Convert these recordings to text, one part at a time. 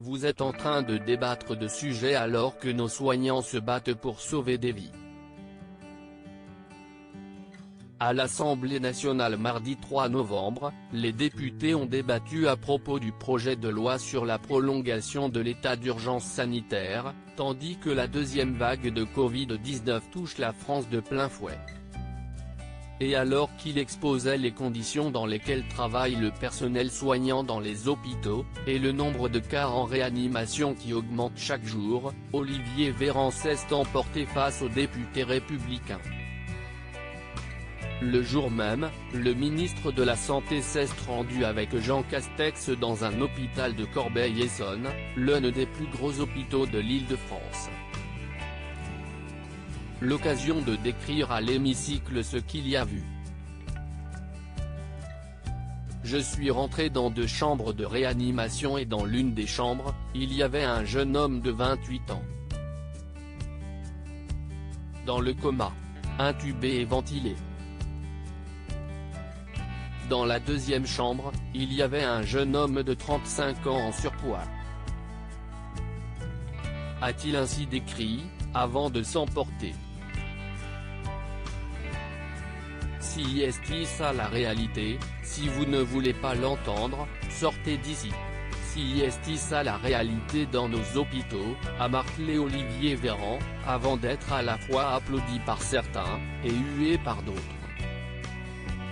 Vous êtes en train de débattre de sujets alors que nos soignants se battent pour sauver des vies. À l'Assemblée nationale mardi 3 novembre, les députés ont débattu à propos du projet de loi sur la prolongation de l'état d'urgence sanitaire, tandis que la deuxième vague de Covid-19 touche la France de plein fouet. Et alors qu'il exposait les conditions dans lesquelles travaille le personnel soignant dans les hôpitaux, et le nombre de cas en réanimation qui augmente chaque jour, Olivier Véran s'est emporté face aux députés républicains. Le jour même, le ministre de la Santé s'est rendu avec Jean Castex dans un hôpital de Corbeil-Essonnes, l'un des plus gros hôpitaux de l'Île-de-France. L'occasion de décrire à l'hémicycle ce qu'il y a vu. Je suis rentré dans 2 chambres de réanimation et dans l'une des chambres, il y avait un jeune homme de 28 ans. Dans le coma. Intubé et ventilé. Dans la deuxième chambre, il y avait un jeune homme de 35 ans en surpoids. A-t-il ainsi décrit, avant de s'emporter. Si est ça la réalité, si vous ne voulez pas l'entendre, sortez d'ici. Si est ça la réalité dans nos hôpitaux, a martelé Olivier Véran, avant d'être à la fois applaudi par certains, et hué par d'autres.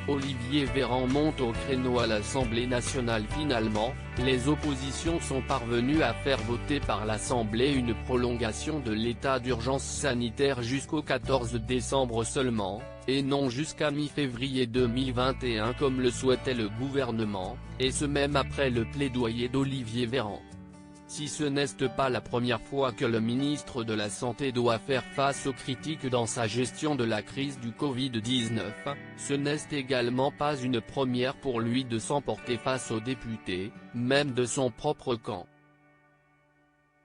Olivier Véran monte au créneau à l'Assemblée nationale. Finalement, les oppositions sont parvenues à faire voter par l'Assemblée une prolongation de l'état d'urgence sanitaire jusqu'au 14 décembre seulement, et non jusqu'à mi-février 2021 comme le souhaitait le gouvernement, et ce même après le plaidoyer d'Olivier Véran. Si ce n'est pas la première fois que le ministre de la Santé doit faire face aux critiques dans sa gestion de la crise du Covid-19, ce n'est également pas une première pour lui de s'emporter face aux députés, même de son propre camp.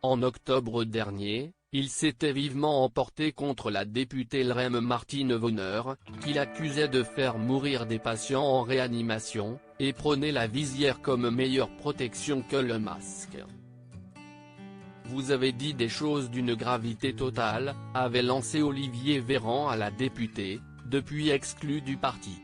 En octobre dernier, il s'était vivement emporté contre la députée LREM Martine Vonner, qu'il accusait de faire mourir des patients en réanimation, et prônait la visière comme meilleure protection que le masque. Vous avez dit des choses d'une gravité totale, avait lancé Olivier Véran à la députée, depuis exclue du parti.